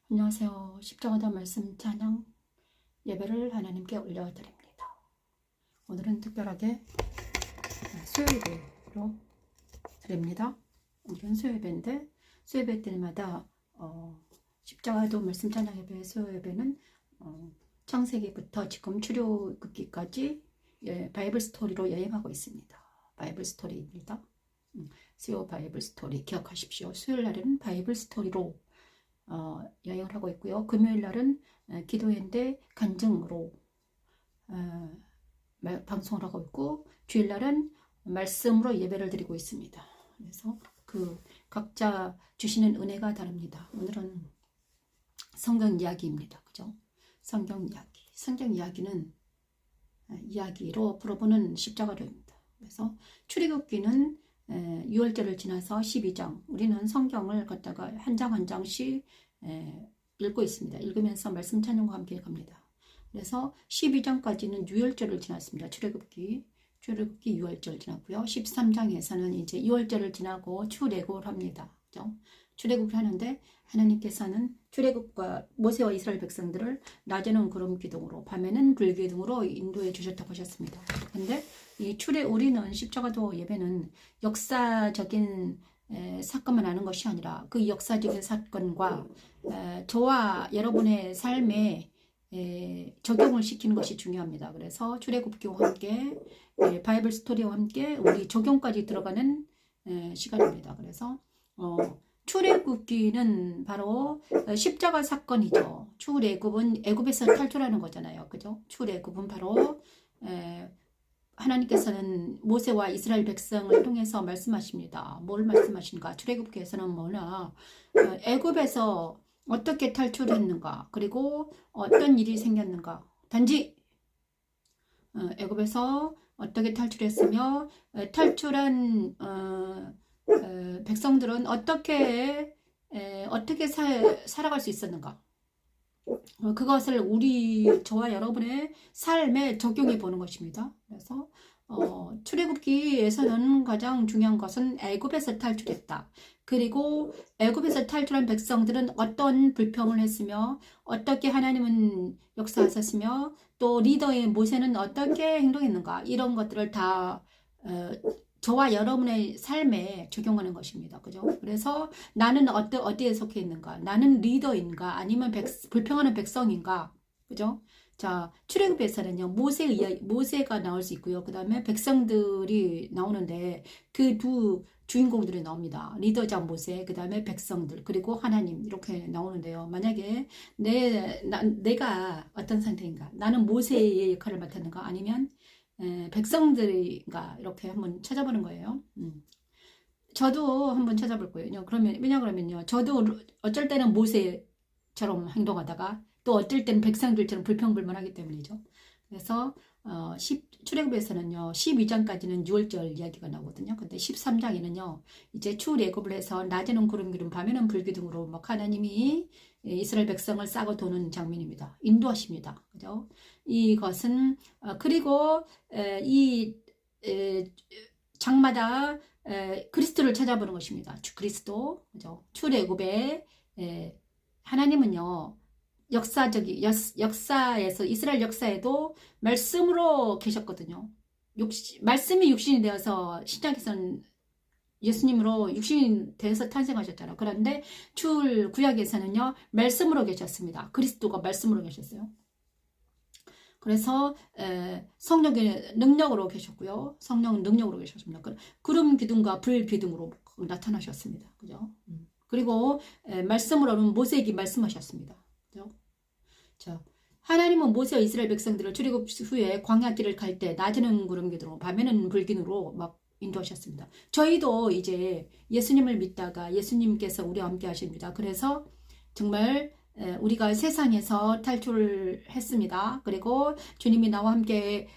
안녕하세요. 십자가다 말씀 찬양 예배를 하나님께 올려드립니다. 오늘은 특별하게 수요예배로 드립니다. 오늘은 수요예배인데 수요예배 때마다 십자가도 말씀 찬양 예배 수요예배는 창세기부터 지금 출애굽기까지 바이블 스토리로 여행하고 있습니다. 바이블 스토리입니다. 수요 바이블 스토리 기억하십시오. 수요일 날에는 바이블 스토리로 여행을 하고 있고요. 금요일 날은 기도회인데 간증으로 방송을 하고 있고, 주일 날은 말씀으로 예배를 드리고 있습니다. 그래서 그 각자 주시는 은혜가 다릅니다. 오늘은 성경 이야기입니다. 그죠? 성경 이야기. 성경 이야기는 이야기로 풀어보는 십자가로입니다. 그래서 출애굽기는 6월절을 지나서 12장, 우리는 성경을 갖다가 한 장 한 장씩 읽고 있습니다. 읽으면서 말씀 찬양과 함께 갑니다. 그래서 12장까지는 6월절을 지났습니다. 출애굽기 6월절 지났고요. 13장에서는 이제 2월절을 지나고 출애굽을 합니다. 그죠? 출애굽을 하는데 하나님께서는 출애굽과 모세와 이스라엘 백성들을 낮에는 구름 기둥으로 밤에는 불 기둥으로 인도해 주셨다고 하셨습니다. 근데 이 우리는 십자가도 예배는 역사적인 사건만 아는 것이 아니라 그 역사적인 사건과 저와 여러분의 삶에 적용을 시키는 것이 중요합니다. 그래서 출애굽기와 함께 바이블 스토리와 함께 우리 적용까지 들어가는 시간입니다. 그래서 출애굽기는 바로 십자가 사건이죠. 출애굽은 애굽에서 탈출하는 거잖아요. 그죠? 출애굽은 바로 하나님께서는 모세와 이스라엘 백성을 통해서 말씀하십니다. 뭘 말씀하시는가? 출애굽기에서는 뭐냐? 애굽에서 어떻게 탈출했는가? 그리고 어떤 일이 생겼는가? 단지 애굽에서 어떻게 탈출했으며 탈출한 백성들은 어떻게 살아갈 수 있었는가? 그것을 저와 여러분의 삶에 적용해 보는 것입니다. 그래서 출애굽기에서는 가장 중요한 것은 애굽에서 탈출했다. 그리고 애굽에서 탈출한 백성들은 어떤 불평을 했으며 어떻게 하나님은 역사하셨으며 또 리더인 모세는 어떻게 행동했는가, 이런 것들을 다 저와 여러분의 삶에 적용하는 것입니다. 그죠? 그래서 나는 어디에 속해 있는가? 나는 리더인가? 아니면 불평하는 백성인가? 그죠? 자, 출애굽에서는요, 모세가 나올 수 있고요. 그 다음에 백성들이 나오는데 그 두 주인공들이 나옵니다. 리더자 모세, 그 다음에 백성들, 그리고 하나님, 이렇게 나오는데요. 만약에 내가 어떤 상태인가? 나는 모세의 역할을 맡았는가? 아니면 백성들인가? 이렇게 한번 찾아보는 거예요. 저도 한번 찾아볼 거예요. 왜냐면요, 저도 어쩔 때는 모세처럼 행동하다가 또 어쩔 때는 백성들처럼 불평불만하기 때문이죠. 그래서 출애굽에서는요 12장까지는 6월절 이야기가 나오거든요. 근데 13장에는요 이제 출애굽을 해서 낮에는 구름 기둥 밤에는 불 기둥으로 막 하나님이 이스라엘 백성을 싸고 도는 장면입니다. 인도하십니다. 그죠? 이것은 그리고 이 장마다 그리스도를 찾아보는 것입니다. 그리스도, 그죠? 출애굽에 하나님은요 역사에서 이스라엘 역사에도 말씀으로 계셨거든요. 말씀이 육신이 되어서 신약에서는 예수님으로 육신이 되어서 탄생하셨잖아요. 그런데 구약에서는요 말씀으로 계셨습니다. 그리스도가 말씀으로 계셨어요. 그래서 성령의 능력으로 계셨고요. 성령 능력으로 계셨습니다. 구름 기둥과 불 기둥으로 나타나셨습니다. 그죠? 그리고 말씀으로는 모세에게 말씀하셨습니다. 그죠? 자, 하나님은 모세와 이스라엘 백성들을 출애굽 후에 광야길을 갈 때 낮에는 구름 기둥으로 밤에는 불 기둥으로 막 인도하셨습니다. 저희도 이제 예수님을 믿다가 예수님께서 우리와 함께 하십니다. 그래서 정말 우리가 세상에서 탈출했습니다. 그리고 주님이 나와 함께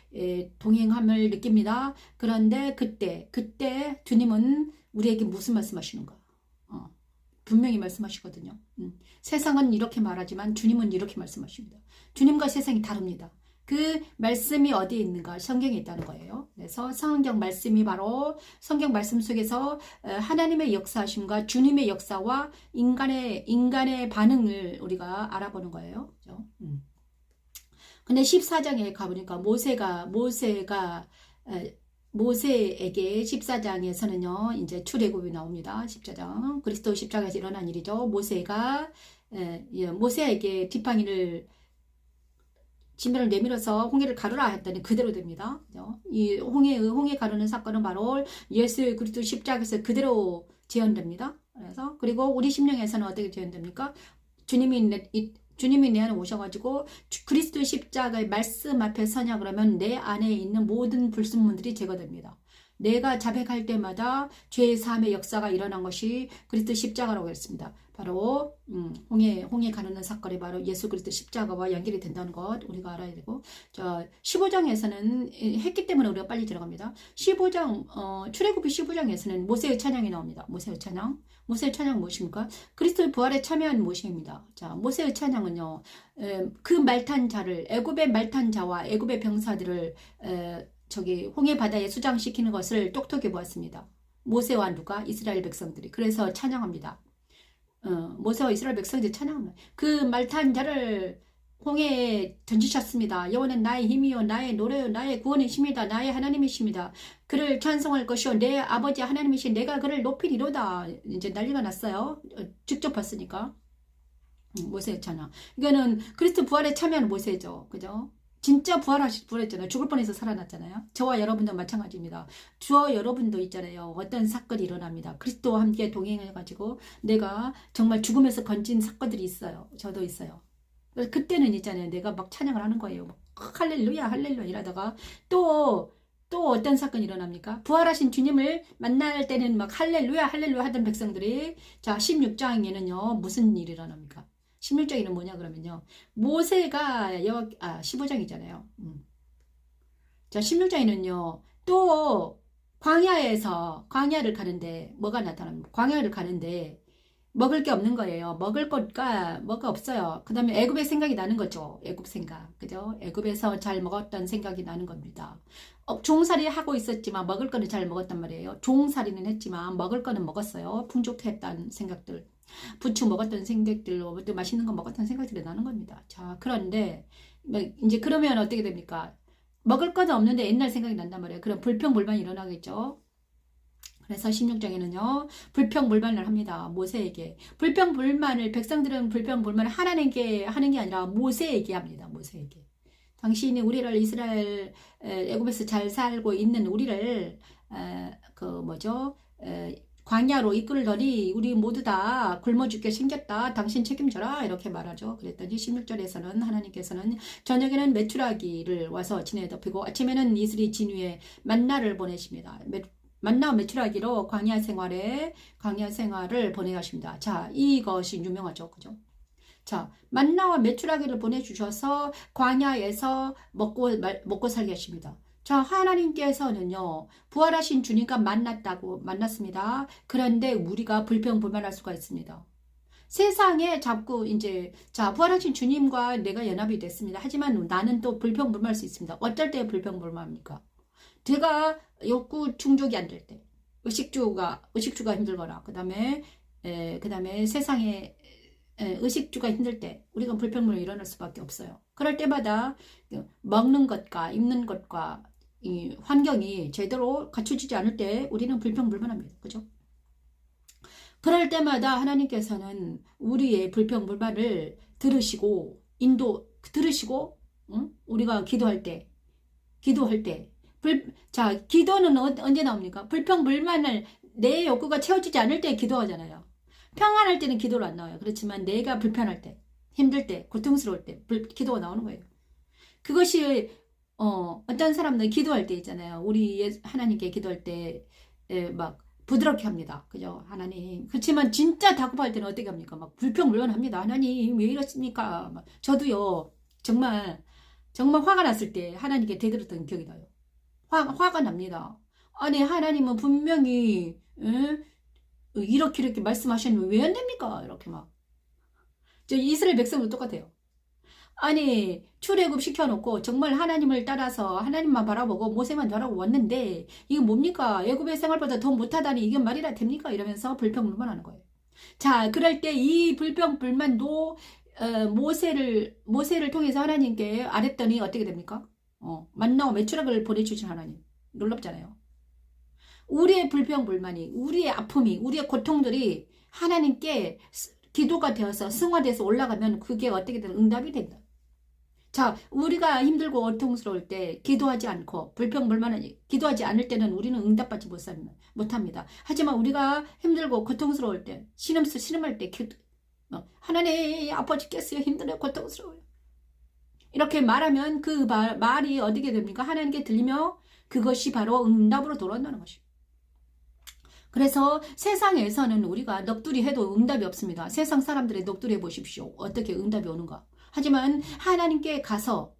동행함을 느낍니다. 그런데 그때 주님은 우리에게 무슨 말씀하시는가? 분명히 말씀하시거든요. 세상은 이렇게 말하지만 주님은 이렇게 말씀하십니다. 주님과 세상이 다릅니다. 그 말씀이 어디에 있는가? 성경에 있다는 거예요. 그래서 성경 말씀이 바로 성경 말씀 속에서 하나님의 역사하심과 주님의 역사와 인간의 반응을 우리가 알아보는 거예요. 그죠? 근데 14장에 가보니까 모세에게 14장에서는요, 이제 출애굽이 나옵니다. 14장. 그리스도 십자가에서 일어난 일이죠. 모세에게 지팡이를 지면을 내밀어서 홍해를 가르라 했더니 그대로 됩니다. 이 홍해 가르는 사건은 바로 예수 그리스도 십자가에서 그대로 재현됩니다. 그래서 그리고 우리 심령에서는 어떻게 재현됩니까? 주님이 내 안에 오셔가지고 그리스도 십자가의 말씀 앞에 서냐 그러면 내 안에 있는 모든 불순물들이 제거됩니다. 내가 자백할 때마다 죄의 사함의 역사가 일어난 것이 그리스도 십자가라고 했습니다. 바로 홍해 가르는 사건이 바로 예수 그리스도 십자가와 연결이 된다는 것 우리가 알아야 되고, 15장에서는 했기 때문에 우리가 빨리 들어갑니다. 15장 출애굽기 15장에서는 모세의 찬양이 나옵니다. 모세의 찬양 무엇입니까? 그리스도의 부활에 참여한 모세입니다. 자, 모세의 찬양은요, 그 말탄 자를 애굽의 말탄 자와 애굽의 병사들을 홍해 바다에 수장시키는 것을 똑똑히 보았습니다. 모세와 누가? 이스라엘 백성들이. 그래서 찬양합니다. 모세와 이스라엘 백성들이 찬양합니다. 그 말탄 자를 홍해에 던지셨습니다. 여호와는 나의 힘이요 나의 노래요 나의 구원의 힘이다. 나의 하나님이십니다. 그를 찬송할 것이요 내 아버지 하나님이신 내가 그를 높이리로다. 이제 난리가 났어요. 직접 봤으니까. 모세의 찬양. 이거는 그리스도 부활에 참여하는 모세죠. 그죠? 진짜 부활했잖아요. 죽을 뻔해서 살아났잖아요. 저와 여러분도 마찬가지입니다. 저와 여러분도 있잖아요. 어떤 사건이 일어납니다. 그리스도와 함께 동행해가지고 내가 정말 죽음에서 건진 사건들이 있어요. 저도 있어요. 그때는 있잖아요. 내가 막 찬양을 하는 거예요. 막 할렐루야 할렐루야 이러다가 또 어떤 사건이 일어납니까? 부활하신 주님을 만날 때는 막 할렐루야 할렐루야 하던 백성들이, 자 16장에는요 무슨 일이 일어납니까? 16장에는 뭐냐 그러면요, 모세가 15장이잖아요. 자 16장에는요 또 광야를 가는데 뭐가 나타납니까? 광야를 가는데 먹을 게 없는 거예요. 먹을 것가 뭐가 없어요. 그 다음에 애굽의 생각이 나는 거죠. 애굽 생각. 그죠? 애굽에서 잘 먹었던 생각이 나는 겁니다. 종살이 하고 있었지만 먹을 거는 잘 먹었단 말이에요. 종살이는 했지만 먹을 거는 먹었어요. 풍족했다는 생각들. 부추 먹었던 생각들, 또 맛있는 거 먹었던 생각들이 나는 겁니다. 자, 그런데 이제 그러면 어떻게 됩니까? 먹을 거는 없는데 옛날 생각이 난단 말이에요. 그럼 불평불만이 일어나겠죠. 그래서 16장에는요 불평불만을 합니다. 모세에게. 백성들은 불평불만을 하나님께 하는 게 아니라 모세에게 합니다. 모세에게. 당신이 우리를 이스라엘 애굽에서 잘 살고 있는 우리를 광야로 이끌더니 우리 모두 다 굶어 죽게 생겼다. 당신 책임져라. 이렇게 말하죠. 그랬더니 16절에서는 하나님께서는 저녁에는 메추라기를 와서 진에 덮이고 아침에는 이슬이 진 위에 만나를 보내십니다. 만나와 메추라기로 광야 생활을 보내가십니다. 자, 이것이 유명하죠. 그죠? 자, 만나와 메추라기를 보내주셔서 광야에서 먹고 살게 하십니다. 자, 하나님께서는요 부활하신 주님과 만났습니다. 그런데 우리가 불평불만할 수가 있습니다. 세상에 자꾸 부활하신 주님과 내가 연합이 됐습니다. 하지만 나는 또 불평불만할 수 있습니다. 어쩔 때 불평불만합니까? 제가 욕구 충족이 안 될 때, 의식주가 힘들거나, 그 다음에 세상에 의식주가 힘들 때 우리가 불평불만이 일어날 수밖에 없어요. 그럴 때마다 먹는 것과 입는 것과 이 환경이 제대로 갖춰지지 않을 때 우리는 불평불만합니다. 그죠? 그럴 때마다 하나님께서는 우리의 불평불만을 들으시고 우리가 기도할 때 기도는 언제 나옵니까? 불평불만을 내 욕구가 채워지지 않을 때 기도하잖아요. 평안할 때는 기도를 안 나와요. 그렇지만 내가 불편할 때, 힘들 때, 고통스러울 때 기도가 나오는 거예요. 그것이 어떤 사람들 기도할 때 있잖아요. 우리 하나님께 기도할 때 막 부드럽게 합니다. 그죠? 하나님. 그렇지만 진짜 다급할 때는 어떻게 합니까? 막 불평불만합니다. 하나님 왜 이러십니까? 저도요 정말 화가 났을 때 하나님께 대들었던 기억이 나요. 화가 납니다. 아니 하나님은 분명히 이렇게 말씀하셨는데 왜 안 됩니까? 이렇게 막. 저 이스라엘 백성도 똑같아요. 아니 출애굽 시켜놓고 정말 하나님을 따라서 하나님만 바라보고 모세만 바라보고 왔는데 이게 뭡니까? 애굽의 생활보다 더 못하다니 이게 말이라 됩니까? 이러면서 불평불만하는 거예요. 자, 그럴 때 이 불평불만도 모세를 통해서 하나님께 아랬더니 어떻게 됩니까? 만나와 메추라기를 보내주신 하나님. 놀랍잖아요. 우리의 불평불만이, 우리의 아픔이, 우리의 고통들이 하나님께 기도가 되어서 승화돼서 올라가면 그게 어떻게든 응답이 된다. 자, 우리가 힘들고 고통스러울 때 기도하지 않고 불평불만하니 기도하지 않을 때는 우리는 응답받지 못합니다. 하지만 우리가 힘들고 고통스러울 때 신음할 때 하나님 아파 죽겠어요. 힘들어요. 고통스러워요. 이렇게 말하면 그 말이 어떻게 됩니까? 하나님께 들리며 그것이 바로 응답으로 돌아온다는 것이죠. 그래서 세상에서는 우리가 넋두리 해도 응답이 없습니다. 세상 사람들의 넋두리 해보십시오. 어떻게 응답이 오는가. 하지만 하나님께 가서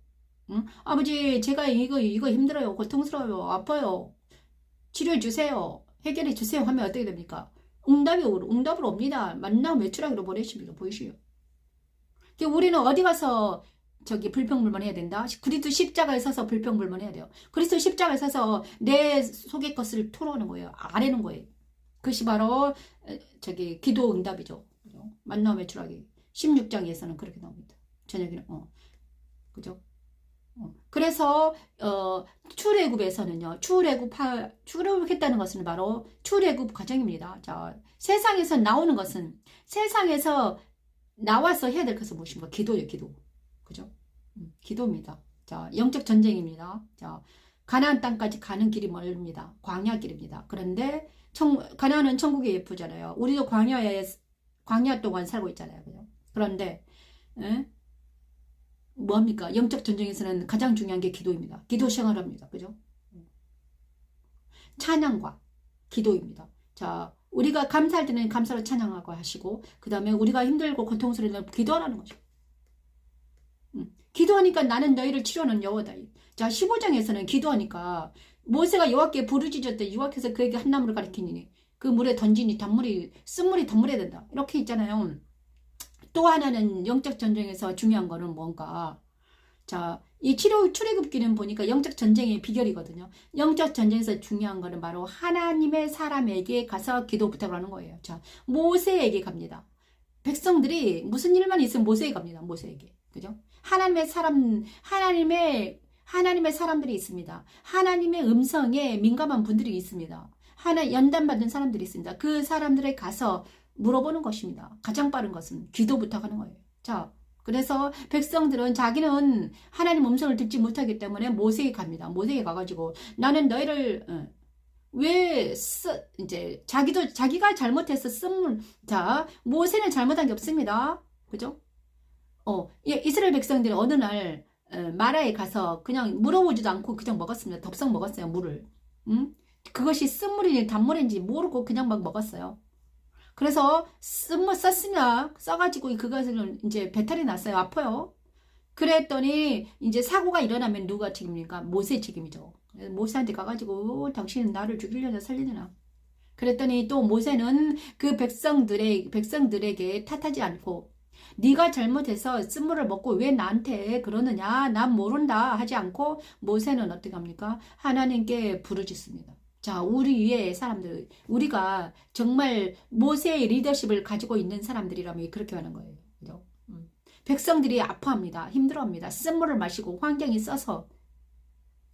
아버지 제가 이거 힘들어요. 고통스러워요. 아파요. 치료해 주세요. 해결해 주세요 하면 어떻게 됩니까? 응답으로 옵니다. 만나 메추라기로 보내십니다. 보이시죠? 우리는 어디 가서 불평불만 해야 된다. 그리스도 십자가에 서서 불평불만 해야 돼요. 그리스도 십자가에 서서 내 속의 것을 토로하는 거예요. 아뢰는 거예요. 그것이 바로 기도 응답이죠. 만나 메추라기 16장에서는 그렇게 나옵니다. 저녁에는 그죠? 그래서 출애굽에서는요. 출애굽했다는 것은 바로 출애굽 과정입니다. 자, 세상에서 나오는 것은 세상에서 나와서 해야 될 것은 무엇인가? 기도예요, 기도. 그죠? 기도입니다. 자, 영적 전쟁입니다. 자, 가나안 땅까지 가는 길이 멀습니다. 광야 길입니다. 그런데 가나안은 천국의 예표잖아요. 우리도 광야 동안 살고 있잖아요. 그죠? 그런데 뭐합니까? 영적 전쟁에서는 가장 중요한 게 기도입니다. 기도 생활합니다. 그죠? 찬양과 기도입니다. 자, 우리가 감사할 때는 감사로 찬양하고 하시고, 그 다음에 우리가 힘들고 고통스러울 때는 기도하라는 거죠. 기도하니까 나는 너희를 치료하는 여호와다. 자, 15장에서는 기도하니까 모세가 여호와께 부르짖었대. 여호와께서 그에게 한 나무를 가리키니 그 물에 던지니 쓴물이 단물이 된다. 이렇게 있잖아요. 또 하나는 영적 전쟁에서 중요한 거는 뭔가, 자, 이 출애굽기는 보니까 영적 전쟁의 비결이거든요. 영적 전쟁에서 중요한 거는 바로 하나님의 사람에게 가서 기도 부탁을 하는 거예요. 자, 모세에게 갑니다. 백성들이 무슨 일만 있으면 모세에게 갑니다. 모세에게. 그죠? 하나님의 사람들이 있습니다. 하나님의 음성에 민감한 분들이 있습니다. 연단받은 사람들이 있습니다. 그 사람들에 가서 물어보는 것입니다. 가장 빠른 것은 기도 부탁하는 거예요. 자, 그래서 백성들은 자기는 하나님 음성을 듣지 못하기 때문에 모세에게 갑니다. 모세에게 가가지고 나는 너희를 자기가 잘못해서 자, 모세는 잘못한 게 없습니다. 그죠? 이스라엘 백성들이 어느 날 마라에 가서 그냥 물어보지도 않고 그냥 먹었습니다. 덥석 먹었어요, 물을. 그것이 쓴물인지 단물인지 모르고 그냥 막 먹었어요. 그래서 쓴물 썼으나 써가지고 그것을 이제 배탈이 났어요. 아파요. 그랬더니 이제 사고가 일어나면 누가 책임입니까? 모세 책임이죠. 모세한테 가가지고 당신은 나를 죽이려다 살리느냐. 그랬더니 또 모세는 그 백성들에게 탓하지 않고 네가 잘못해서 쓴물을 먹고 왜 나한테 그러느냐, 난 모른다 하지 않고 모세는 어떻게 합니까? 하나님께 부르짖습니다. 자, 우리 위에 사람들, 우리가 정말 모세의 리더십을 가지고 있는 사람들이라면 그렇게 하는 거예요. 그죠? 백성들이 아파합니다. 힘들어합니다. 쓴물을 마시고 환경이 써서.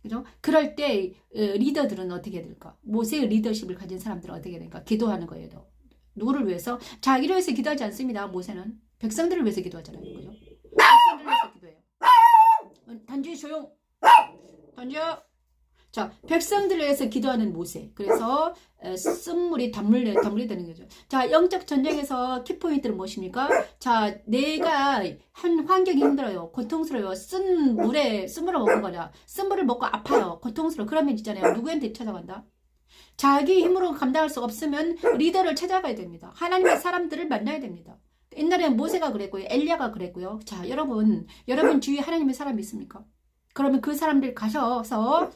그죠? 그럴 때 리더들은 어떻게 될까? 모세의 리더십을 가진 사람들은 어떻게 될까? 기도하는 거예요. 누구를 위해서? 자기를 위해서 기도하지 않습니다. 모세는 백성들을 위해서 기도하잖아요. 그죠? 백성들을 위해서 기도해요. 단지 조용. 던져. 자, 백성들을 위해서 기도하는 모세. 그래서 쓴물이 단물이 되는 거죠. 자, 영적 전쟁에서 키포인트는 무엇입니까? 자, 내가 한 환경이 힘들어요. 고통스러워요. 쓴물을 먹은 거냐. 쓴물을 먹고 아파요. 고통스러워. 그러면 있잖아요. 누구한테 찾아간다? 자기 힘으로 감당할 수 없으면 리더를 찾아가야 됩니다. 하나님의 사람들을 만나야 됩니다. 옛날에는 모세가 그랬고요. 엘리야가 그랬고요. 자, 여러분 주위에 하나님의 사람이 있습니까? 그러면 그 사람들 가셔서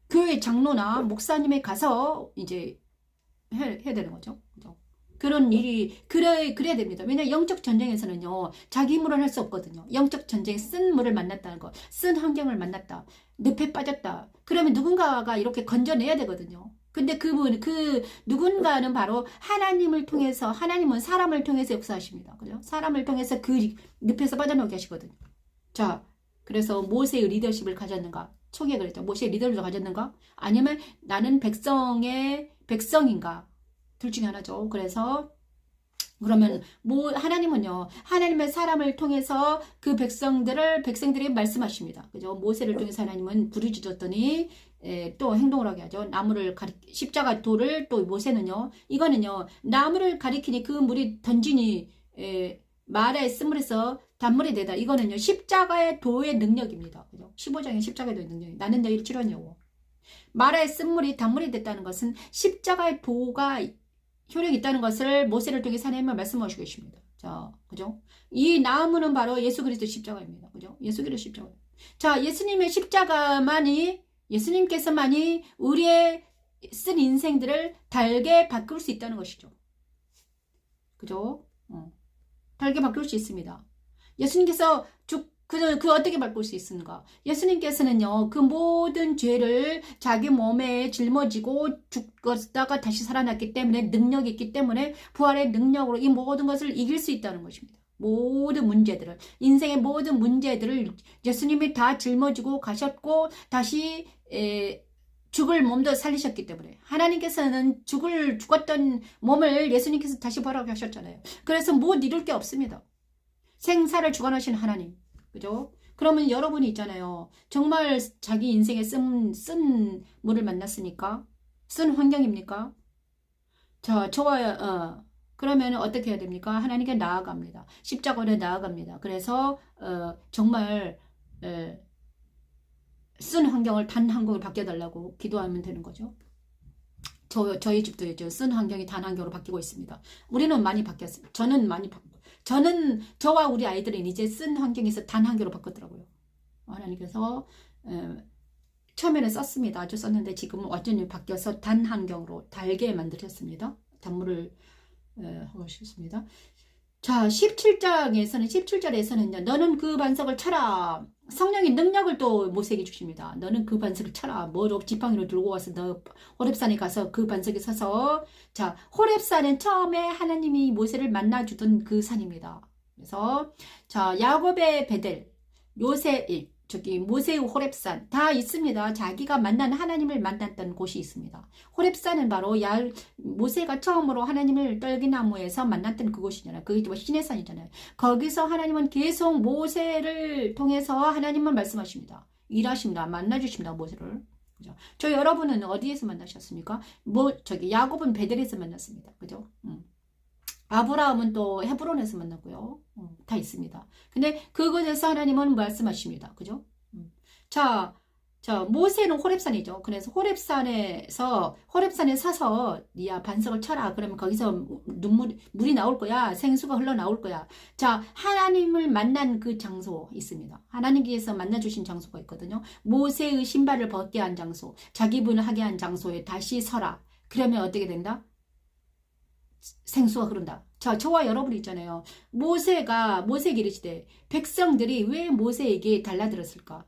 교회 장로나 목사님에 가서 이제 해야 되는 거죠. 그런 일이 그래야 됩니다. 왜냐 영적 전쟁에서는요 자기 힘으로는 할 수 없거든요. 영적 전쟁에 쓴 물을 만났다는 거, 쓴 환경을 만났다, 늪에 빠졌다. 그러면 누군가가 이렇게 건져내야 되거든요. 근데 그 누군가는 바로 하나님을 통해서, 하나님은 사람을 통해서 역사하십니다. 그죠? 사람을 통해서 그 늪에서 빠져나오게 하시거든요. 자, 그래서 모세의 리더십을 가졌는가? 초기에 그랬죠. 모세의 리더십을 가졌는가? 아니면 나는 백성인가? 둘 중에 하나죠. 그래서 그러면 하나님은요, 하나님의 사람을 통해서 그 백성들이 말씀하십니다. 그죠? 모세를 통해서 하나님은 부르짖었더니 또 행동을 하게 하죠. 십자가 돌을 또 모세는요, 이거는요, 나무를 가리키니 그 물이 던지니 말에 쓴물에서 단물이 되다. 이거는요, 십자가의 도의 능력입니다. 그죠? 15장의 십자가의 도의 능력이. 나는 너희를 치료하냐고. 말에 쓴물이 단물이 됐다는 것은 십자가의 도가 효력이 있다는 것을 모세를 통해 하나님은 말씀하시고 계십니다. 자, 그죠? 이 나무는 바로 예수 그리스도 십자가입니다. 그죠? 예수 그리스도 십자가. 자, 예수님께서만이 우리의 쓴 인생들을 달게 바꿀 수 있다는 것이죠. 그죠? 달게 바꿀 수 있습니다. 예수님께서 그 어떻게 바꿀 수 있는가? 예수님께서는요, 그 모든 죄를 자기 몸에 짊어지고 죽었다가 다시 살아났기 때문에, 능력이 있기 때문에 부활의 능력으로 이 모든 것을 이길 수 있다는 것입니다. 모든 문제들을, 인생의 모든 문제들을 예수님이 다 짊어지고 가셨고 다시 죽을 몸도 살리셨기 때문에, 하나님께서는 죽었던 몸을 예수님께서 다시 부활하게 하셨잖아요. 그래서 못 이룰 게 없습니다. 생사를 주관하신 하나님. 그죠? 그러면 여러분이 있잖아요. 정말 자기 인생에 쓴 물을 만났으니까? 쓴 환경입니까? 자, 그러면 어떻게 해야 됩니까? 하나님께 나아갑니다. 십자가에 나아갑니다. 그래서, 정말, 쓴 환경을 단 환경으로 바뀌어달라고 기도하면 되는 거죠. 저희 집도 이제 쓴 환경이 단 환경으로 바뀌고 있습니다. 우리는 많이 바뀌었어요. 저와 우리 아이들은 이제 쓴 환경에서 단 환경으로 바꿨더라고요. 하나님께서 처음에는 썼습니다. 아주 썼는데 지금은 완전히 바뀌어서 단 환경으로 달게 만드셨습니다. 단물을 하고 싶습니다. 자, 17절에서는요, 너는 그 반석을 쳐라. 성령의 능력을 또 모세에게 주십니다. 너는 그 반석을 쳐라. 지팡이로 들고 와서 너 호렙산에 가서 그 반석에 서서, 자, 호렙산은 처음에 하나님이 모세를 만나주던 그 산입니다. 그래서, 자, 야곱의 베델, 모세의 호렙산 다 있습니다. 자기가 만난 하나님을 만났던 곳이 있습니다. 호렙산은 바로 모세가 처음으로 하나님을 떨기나무에서 만났던 그곳이잖아요. 그게 뭐 신의 산이잖아요. 거기서 하나님은 계속 모세를 통해서 하나님은 말씀하십니다. 일하십니다. 만나주십니다. 모세를. 그죠? 저 여러분은 어디에서 만나셨습니까? 야곱은 베델에서 만났습니다. 그죠? 아브라함은 또 헤브론에서 만났고요. 다 있습니다. 근데 그곳에서 하나님은 말씀하십니다. 그죠? 자, 모세는 호렙산이죠. 그래서 호렙산에 서서 야 반석을 쳐라. 그러면 거기서 물이 나올 거야. 생수가 흘러나올 거야. 자, 하나님을 만난 그 장소 있습니다. 하나님께서 만나주신 장소가 있거든요. 모세의 신발을 벗게 한 장소, 자기 분을 하게 한 장소에 다시 서라. 그러면 어떻게 된다? 생수가 흐른다. 자, 저와 여러분 있잖아요. 모세에게 이르시되 백성들이 왜 모세에게 달라들었을까?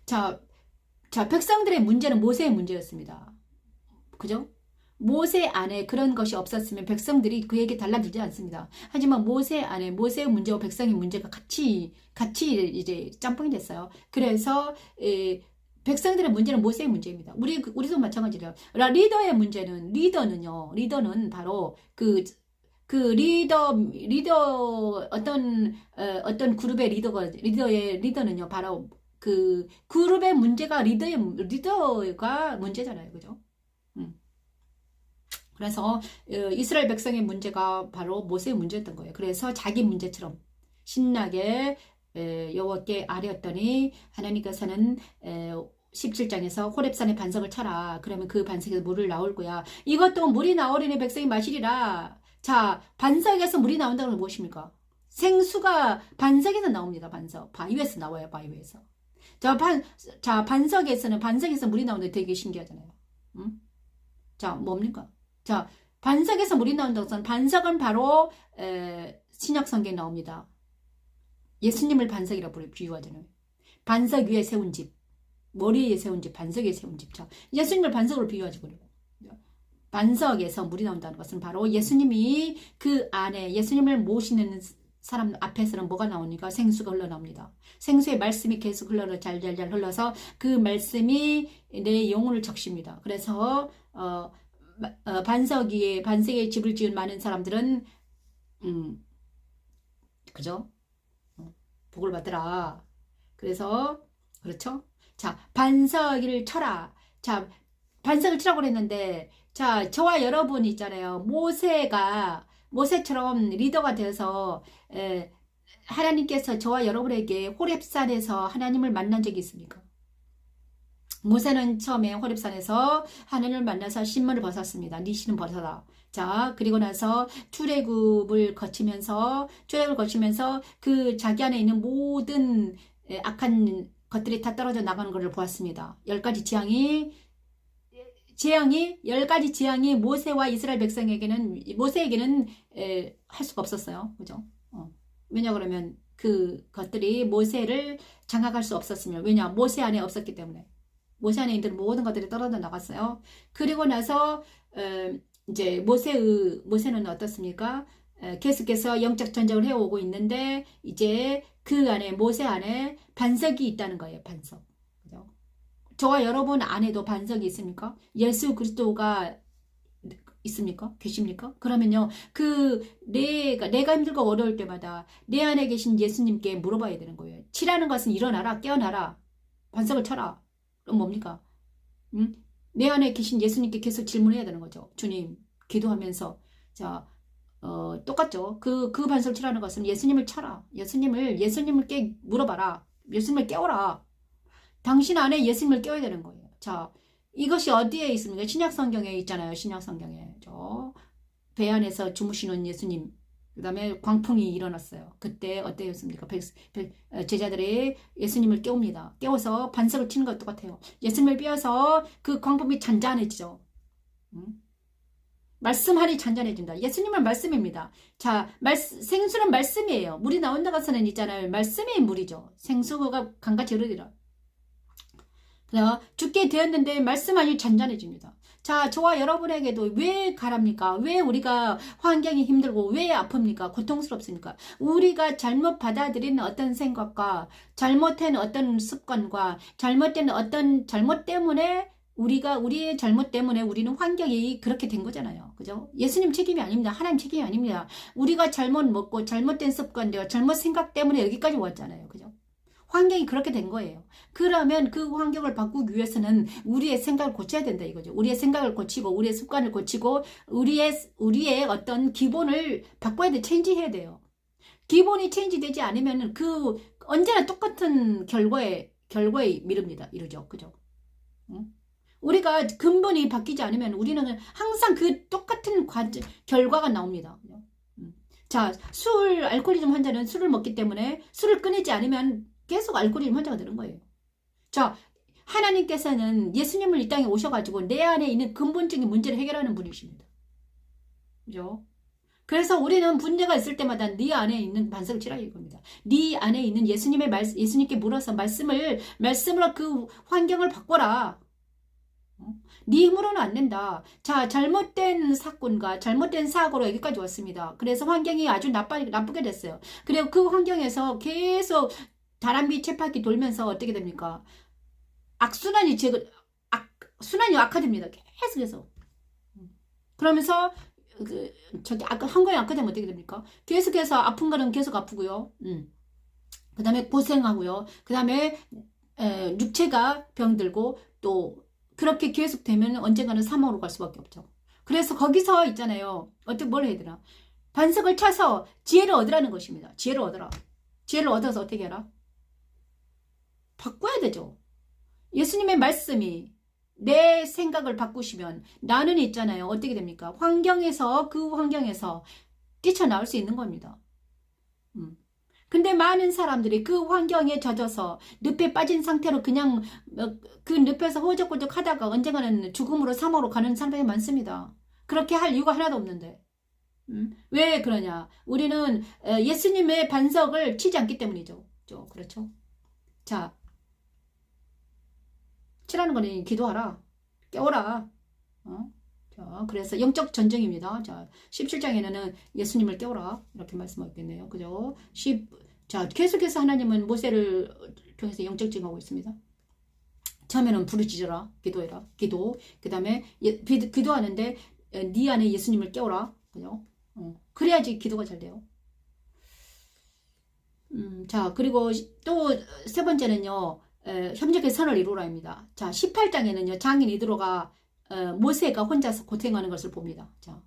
자, 백성들의 문제는 모세의 문제였습니다. 그죠? 모세 안에 그런 것이 없었으면 백성들이 그에게 달라들지 않습니다. 하지만 모세 안에 모세의 문제와 백성의 문제가 같이 이제 짬뽕이 됐어요. 그래서 백성들의 문제는 모세의 문제입니다. 우리도 마찬가지예요. 리더의 문제는, 리더는 바로 어떤 그룹의 리더는요, 바로 그 그룹의 문제가 리더가 문제잖아요. 그죠? 그래서 이스라엘 백성의 문제가 바로 모세의 문제였던 거예요. 그래서 자기 문제처럼 신나게 여호와께 아뢰었더니 하나님께서는 17장에서 호렙산에 반석을 쳐라. 그러면 그 반석에서 물을 나올 거야. 이것도 물이 나오려니 백성이 마시리라. 자, 반석에서 물이 나온다는 건 무엇입니까? 생수가 반석에서 나옵니다. 바위에서 나와요. 바위에서. 반석에서 물이 나오는데 되게 신기하잖아요. 자, 뭡니까? 자, 반석에서 물이 나온다고 해서 반석은 바로 신약 성경에 나옵니다. 예수님을 반석이라고 비유하잖아요. 반석 위에 세운 집, 머리 위에 세운 집, 반석 위에 세운 집. 예수님을 반석으로 비유하죠. 그래요. 반석에서 물이 나온다는 것은 바로 예수님이 그 안에 예수님을 모시는 사람 앞에서는 뭐가 나오니까 생수가 흘러나옵니다. 생수의 말씀이 계속 잘잘잘 흘러서 그 말씀이 내 영혼을 적십니다. 그래서 반석에 집을 지은 많은 사람들은 그죠? 복을 받더라. 그래서 그렇죠? 자, 반석을 쳐라. 자, 반석을 치라고 그랬는데, 자, 저와 여러분 있잖아요. 모세처럼 리더가 되어서 하나님께서 저와 여러분에게 호렙산에서 하나님을 만난 적이 있습니까? 모세는 처음에 호렙산에서 하나님을 만나서 신문을 벗었습니다. 네 신은 벗어라. 자, 그리고 나서 출애굽을 거치면서 그 자기 안에 있는 모든 악한 것들이 다 떨어져 나가는 것을 보았습니다. 10가지 재앙이 모세와 이스라엘 모세에게는 할 수가 없었어요. 그죠? 왜냐 그러면 그것들이 모세를 장악할 수 없었으며, 왜냐 모세 안에 없었기 때문에. 모세 안에 있는 모든 것들이 떨어져 나갔어요. 그리고 나서 이제 모세는 어떻습니까? 계속해서 영적 전쟁을 해오고 있는데 이제 그 안에 모세 안에 반석이 있다는 거예요. 반석. 그죠? 저와 여러분 안에도 반석이 있습니까? 예수 그리스도가 있습니까? 계십니까? 그러면요, 내가 힘들고 어려울 때마다 내 안에 계신 예수님께 물어봐야 되는 거예요. 치라는 것은 일어나라, 깨어나라, 반석을 쳐라. 그럼 뭡니까? 응? 내 안에 계신 예수님께 계속 질문해야 되는 거죠. 주님, 기도하면서. 자, 똑같죠. 그 반석을 치라는 것은 예수님을 쳐라. 예수님을 물어봐라. 예수님을 깨워라. 당신 안에 예수님을 깨워야 되는 거예요. 자, 이것이 어디에 있습니까? 신약 성경에 있잖아요. 신약 성경에. 배 안에서 주무시는 예수님. 그 다음에 광풍이 일어났어요. 그때 어때였습니까? 제자들이 예수님을 깨웁니다. 깨워서 반석을 치는 것 똑같아요. 예수님을 깨워서 그 광풍이 잔잔해지죠. 말씀하니 잔잔해진다. 예수님은 말씀입니다. 자, 생수는 말씀이에요. 물이 나온다고 해서는 있잖아요. 말씀이 물이죠. 생수가 강같이 흐르리라. 죽게 되었는데 말씀하니 잔잔해집니다. 자, 저와 여러분에게도 왜 가랍니까? 왜 우리가 환경이 힘들고 왜 아픕니까? 고통스럽습니까? 우리가 잘못 받아들이는 어떤 생각과 잘못된 어떤 습관과 잘못된 어떤 잘못 때문에 우리의 잘못 때문에 우리는 환경이 그렇게 된 거잖아요. 그죠? 예수님 책임이 아닙니다. 하나님 책임이 아닙니다. 우리가 잘못 먹고 잘못된 습관과 잘못 생각 때문에 여기까지 왔잖아요. 그죠? 환경이 그렇게 된 거예요. 그러면 그 환경을 바꾸기 위해서는 우리의 생각을 고쳐야 된다 이거죠. 우리의 생각을 고치고 우리의 습관을 고치고 우리의 어떤 기본을 바꿔야 돼. 체인지해야 돼요. 기본이 체인지되지 않으면 언제나 똑같은 결과에 이르죠. 그죠? 응? 우리가 근본이 바뀌지 않으면 우리는 항상 그 똑같은 결과가 나옵니다. 자, 알코올리즘 환자는 술을 먹기 때문에 술을 끊이지 않으면 계속 알코올리즘 환자가 되는 거예요. 자, 하나님께서는 예수님을 이 땅에 오셔가지고 내 안에 있는 근본적인 문제를 해결하는 분이십니다. 그죠? 그래서 우리는 문제가 있을 때마다 네 안에 있는 반석을 치라 이겁니다. 네 안에 있는 예수님께 물어서 말씀으로 그 환경을 바꿔라. 네 힘으로는 안 된다. 자, 잘못된 사건과 잘못된 사고로 여기까지 왔습니다. 그래서 환경이 아주 나쁘게 됐어요. 그리고 그 환경에서 계속 다람쥐 쳇바퀴 돌면서 어떻게 됩니까? 순환이 악화됩니다. 계속해서. 그러면서 환경이 악화되면 어떻게 됩니까? 계속해서 아픈 거는 계속 아프고요. 그 다음에 고생하고요. 그 다음에 육체가 병들고 또 그렇게 계속되면 언젠가는 사망으로 갈 수밖에 없죠. 그래서 거기서 있잖아요. 뭘 해야 되나? 반석을 쳐서 지혜를 얻으라는 것입니다. 지혜를 얻어라. 지혜를 얻어서 어떻게 해라? 바꿔야 되죠. 예수님의 말씀이 내 생각을 바꾸시면 나는 있잖아요. 어떻게 됩니까? 그 환경에서 뛰쳐나올 수 있는 겁니다. 근데 많은 사람들이 그 환경에 젖어서 늪에 빠진 상태로 그냥 그 늪에서 호적호적 하다가 언젠가는 죽음으로 사망으로 가는 사람이 많습니다. 그렇게 할 이유가 하나도 없는데. 왜 그러냐? 우리는 예수님의 반석을 치지 않기 때문이죠. 그렇죠? 자, 치라는 거는 기도하라. 깨워라. 자, 그래서 영적 전쟁입니다. 자, 17장에는 예수님을 깨워라. 이렇게 말씀하고 있겠네요. 그죠? 자, 계속해서 하나님은 모세를 통해서 영적 증하고 있습니다. 처음에는 부르짖어라. 기도해라. 기도. 그 다음에 기도하는데 네 안에 예수님을 깨워라. 그죠? 그래야지 기도가 잘 돼요. 자, 그리고 또 세 번째는요, 협력의 선을 이루라입니다. 자, 18장에는요, 장인 이드로가 모세가 혼자서 고생하는 것을 봅니다. 자,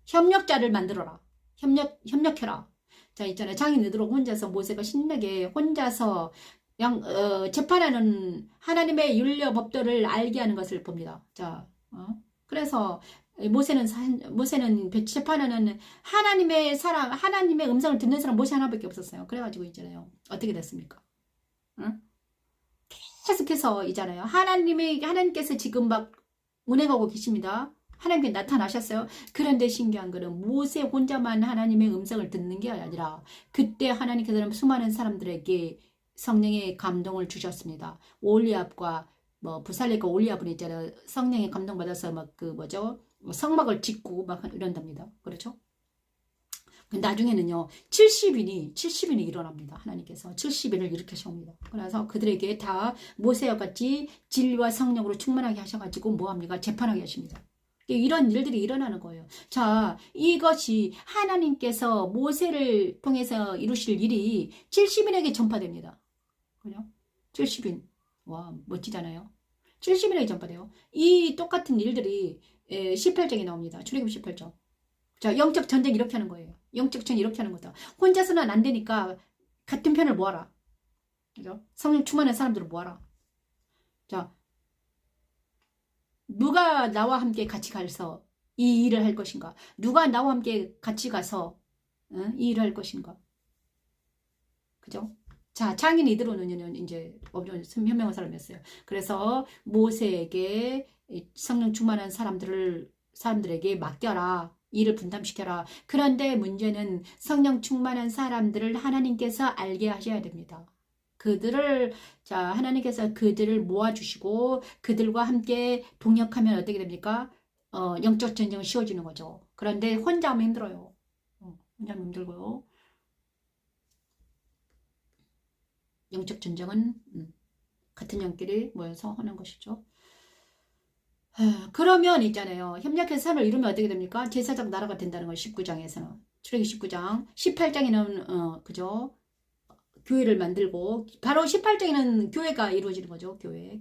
협력자를 만들어라. 협력해라. 자, 있잖아요. 장인 이드로 혼자서 모세가 신나게 혼자서 재판하는 하나님의 율려 법도를 알게 하는 것을 봅니다. 자, 그래서 모세는 재판하는 하나님의 사람, 하나님의 음성을 듣는 사람 모세 하나밖에 없었어요. 그래가지고 있잖아요. 어떻게 됐습니까? 응? 계속해서 있잖아요. 하나님께서 지금 막 운행하고 계십니다. 하나님께 나타나셨어요. 그런데 신기한 거는 모세 혼자만 하나님의 음성을 듣는 게 아니라 그때 하나님께서는 수많은 사람들에게 성령의 감동을 주셨습니다. 올리압과 부살레과 올리압은 있잖아요. 성령의 감동 받아서 막 성막을 짓고 막 이런답니다. 그렇죠? 나중에는요, 70인이 일어납니다. 하나님께서 70인을 이렇게 세웁니다. 그래서 그들에게 다 모세와 같이 진리와 성령으로 충만하게 하셔가지고 뭐합니까? 재판하게 하십니다. 이런 일들이 일어나는 거예요. 자, 이것이 하나님께서 모세를 통해서 이루실 일이 70인에게 전파됩니다. 그죠? 70인. 와, 멋지잖아요. 70인에게 전파돼요. 이 똑같은 일들이 18장에 나옵니다. 출애굽 18장. 자, 영적 전쟁 이렇게 하는 거예요. 영적 전쟁 이렇게 하는 거다. 혼자서는 안 되니까 같은 편을 모아라. 그죠? 성령 충만한 사람들을 모아라. 자, 누가 나와 함께 같이 가서 이 일을 할 것인가? 누가 나와 함께 같이 가서 이 일을 할 것인가? 그죠? 자, 장인 이드로는 이제 엄청 현명한 사람이었어요. 그래서 모세에게 성령 충만한 사람들에게 맡겨라. 일을 분담시켜라. 그런데 문제는 성령 충만한 사람들을 하나님께서 알게 하셔야 됩니다. 하나님께서 그들을 모아주시고 그들과 함께 동역하면 어떻게 됩니까? 영적 전쟁은 쉬워지는 거죠. 그런데 혼자 하면 힘들어요. 혼자 하면 힘들고요. 영적 전쟁은 같은 영끼리 모여서 하는 것이죠. 그러면 있잖아요. 협력해서 삶을 이루면 어떻게 됩니까? 제사장 나라가 된다는 거 19장에서는. 출애굽 19장. 18장에는 그죠? 교회를 만들고 바로 18장에는 교회가 이루어지는 거죠. 교회의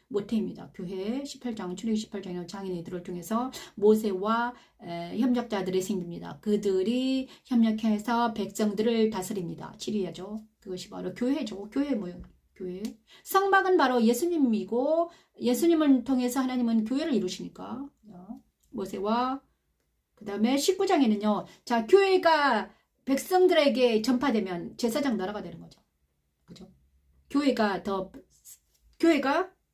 모태입니다. 교회 18장 출애굽 18장에는 장인들을 통해서 모세와 협력자들이 생깁니다. 그들이 협력해서 백성들을 다스립니다. 지휘하죠. 그것이 바로 교회죠. 교회 모형. 교회. 성막은 바로 예수님이고 예수님을 통해서 하나님은 교회를 이루시니까 모세와 그 다음에 19장에는요. 자, 교회가 백성들에게 전파되면 제사장 나라가 되는 거죠. 그죠? 교회가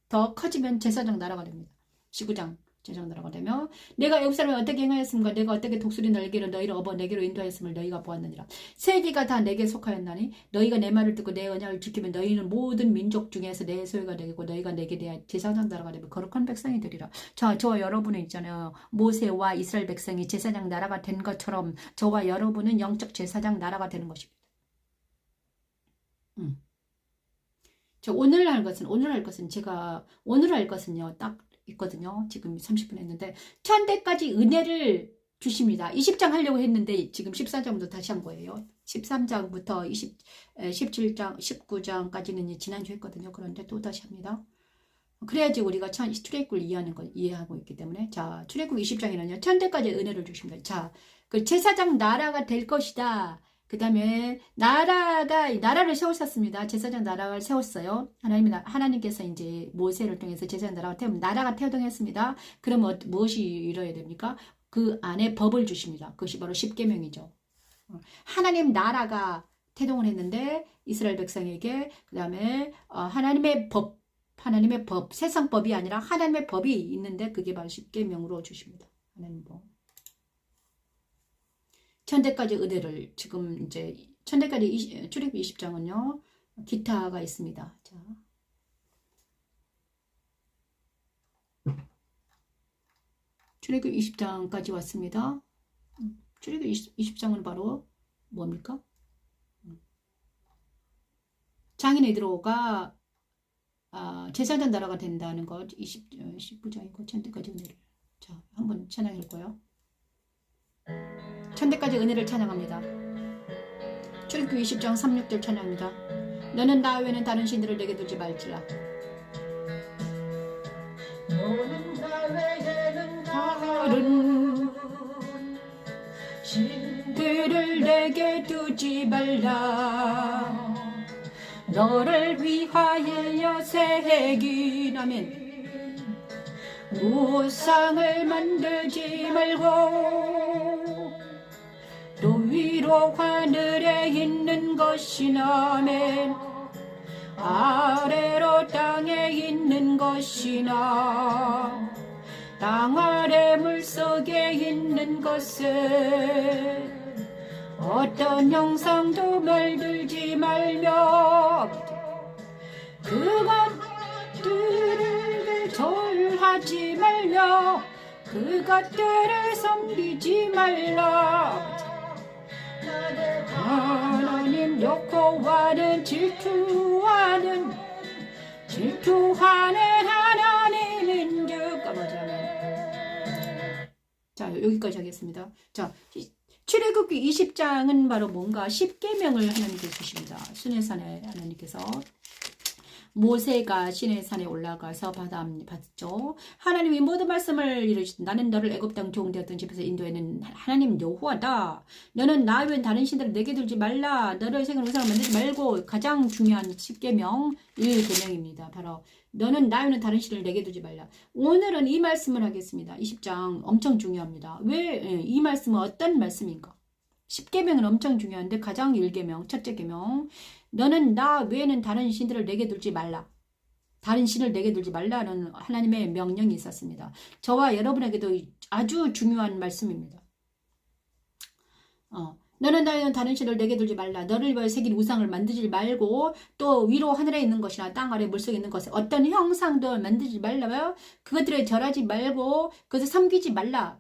더 커지면 제사장 나라가 됩니다. 19장 제사장 나라가 되면 내가 애굽 사람을 어떻게 행하였습니까? 내가 어떻게 독수리 날개로 너희를 업어 내게로 인도하였음을 너희가 보았느니라. 세계가 다 내게 속하였나니 너희가 내 말을 듣고 내 언약을 지키면 너희는 모든 민족 중에서 내 소유가 되고 너희가 내게 대한 제사장 나라가 되면 거룩한 백성이 되리라. 저와 여러분은 있잖아요. 모세와 이스라엘 백성이 제사장 나라가 된 것처럼 저와 여러분은 영적 제사장 나라가 되는 것입니다. 오늘 할 것은요. 딱 있거든요. 지금 30분 했는데 1000대까지 은혜를 주십니다. 20장 하려고 했는데 지금 14장부터 다시 한 거예요. 13장부터 17장, 19장까지는 지난주 했거든요. 그런데 또 다시 합니다. 그래야지 우리가 출애굽을 이해하고 있기 때문에. 자, 출애굽 20장에는요. 1000대까지 은혜를 주십니다. 자, 그 제사장 나라가 될 것이다. 그 다음에 나라를 세우셨습니다. 제사장 나라를 세웠어요. 하나님께서 이제 모세를 통해서 제사장 나라가 태동했습니다. 그러면 무엇이 이뤄야 됩니까? 그 안에 법을 주십니다. 그것이 바로 십계명이죠. 하나님 나라가 태동을 했는데 이스라엘 백성에게 그 다음에 하나님의 법, 세상 법이 아니라 하나님의 법이 있는데 그게 바로 십계명으로 주십니다. 하나님도 천대까지 은혜를 지금 이제 천대까지 출애굽기 20장은요 기타가 있습니다. 자, 출애굽기 20장까지 왔습니다. 출애굽기 20장은 바로 뭡니까? 장인 베드로가 제사장 나라가 된다는 것 19장이고 천대까지 은혜를 자 한번 찬양해 볼까요? 천대까지 은혜를 찬양합니다. 출애굽기 20장 3,6절 찬양합니다. 너는 나 외에는 다른 신들을 내게 두지 말지라. 너는 나 외에는 다른 신들을 내게 두지 말라. 너를 위하여 새긴 아멘. 우상을 만들지 말고 또 위로 하늘에 있는 것이나 아멘. 아래로 땅에 있는 것이나 땅 아래 물속에 있는 것을 어떤 형상도 말들지 말며 그것들을 절하지 말며 그것들을 섬기지 말라. 하나님 여호와는 질투하는 하나님인즉. 자 여기까지 하겠습니다. 자 출애굽기 20장은 바로 뭔가 십계명을 하나님께서 주십니다. 시내산에 하나님께서 모세가 시내산에 올라가서 받았죠. 하나님이 모든 말씀을 이루시되 나는 너를 애굽 땅 종되었던 집에서 인도에는 하나님 여호와다. 너는 나 외엔 다른 신들을 내게 들지 말라. 너를 생을 우상을 만들지 말고 가장 중요한 십계명 1계명입니다. 바로 너는 나 외에는 다른 신을 내게 두지 말라. 오늘은 이 말씀을 하겠습니다. 20장 엄청 중요합니다. 왜 이 말씀은 어떤 말씀인가? 십계명은 엄청 중요한데 가장 1계명 첫째 계명 너는 나 외에는 다른 신들을 내게 들지 말라. 다른 신을 내게 들지 말라는 하나님의 명령이 있었습니다. 저와 여러분에게도 아주 중요한 말씀입니다. 너는 나 외에는 다른 신을 내게 들지 말라. 너를 위하여 새긴 우상을 만들지 말고 또 위로 하늘에 있는 것이나 땅 아래 물속에 있는 것을 어떤 형상도 만들지 말라. 그것들을 절하지 말고 그것을 섬기지 말라.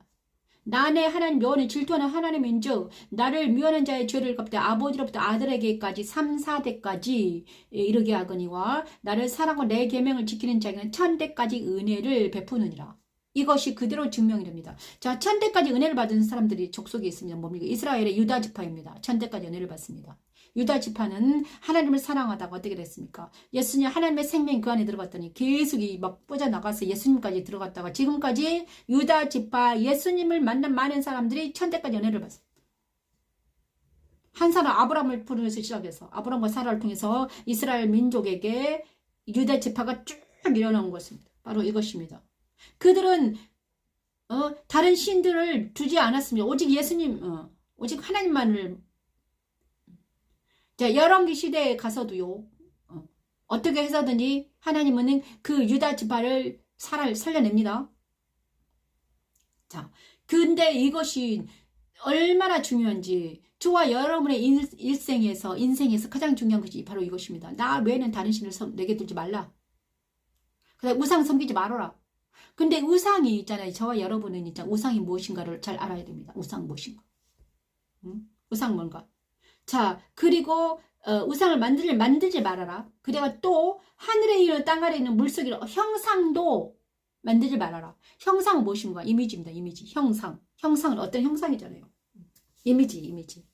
나의 하나님 여호와는 질투하는 하나님인즉 나를 미워하는 자의 죄를 갚되 아버지로부터 아들에게까지 3, 4대까지 이르게 하거니와 나를 사랑하고 내 계명을 지키는 자에게는 1000대까지 은혜를 베푸느니라. 이것이 그대로 증명이 됩니다. 자, 1000대까지 은혜를 받은 사람들이 족속에 있습니다. 뭡니까? 이스라엘의 유다 지파입니다. 1000대까지 은혜를 받습니다. 유다 지파는 하나님을 사랑하다가 어떻게 됐습니까? 예수님 하나님의 생명이 그 안에 들어갔더니 계속 막 뻗어나가서 예수님까지 들어갔다가 지금까지 유다 지파 예수님을 만난 많은 사람들이 1000대까지 은혜를 받습니다. 한 사람 아브라함을 통해서 시작해서 아브라함과 사라를 통해서 이스라엘 민족에게 유다 지파가 쭉 일어난 것입니다. 바로 이것입니다. 그들은 다른 신들을 두지 않았습니다. 오직 예수님, 오직 하나님만을. 자, 열왕기 시대에 가서도요. 어떻게 해서든지 하나님은 그 유다 지파를 살려냅니다. 자, 근데 이것이 얼마나 중요한지 저와 여러분의 인생에서 가장 중요한 것이 바로 이것입니다. 나 외에는 다른 신을 내게 들지 말라. 그다음 우상 섬기지 말아라. 근데 우상이 있잖아요. 저와 여러분은 있잖아요. 우상이 무엇인가를 잘 알아야 됩니다. 우상 무엇인가? 우상 뭔가? 자, 그리고 우상을 만들지 말아라. 그리고 또 하늘에 있는 땅 아래 있는 물속에 있는 형상도 만들지 말아라. 형상은 무엇인가? 이미지입니다. 이미지. 형상은 어떤 형상이잖아요. 이미지.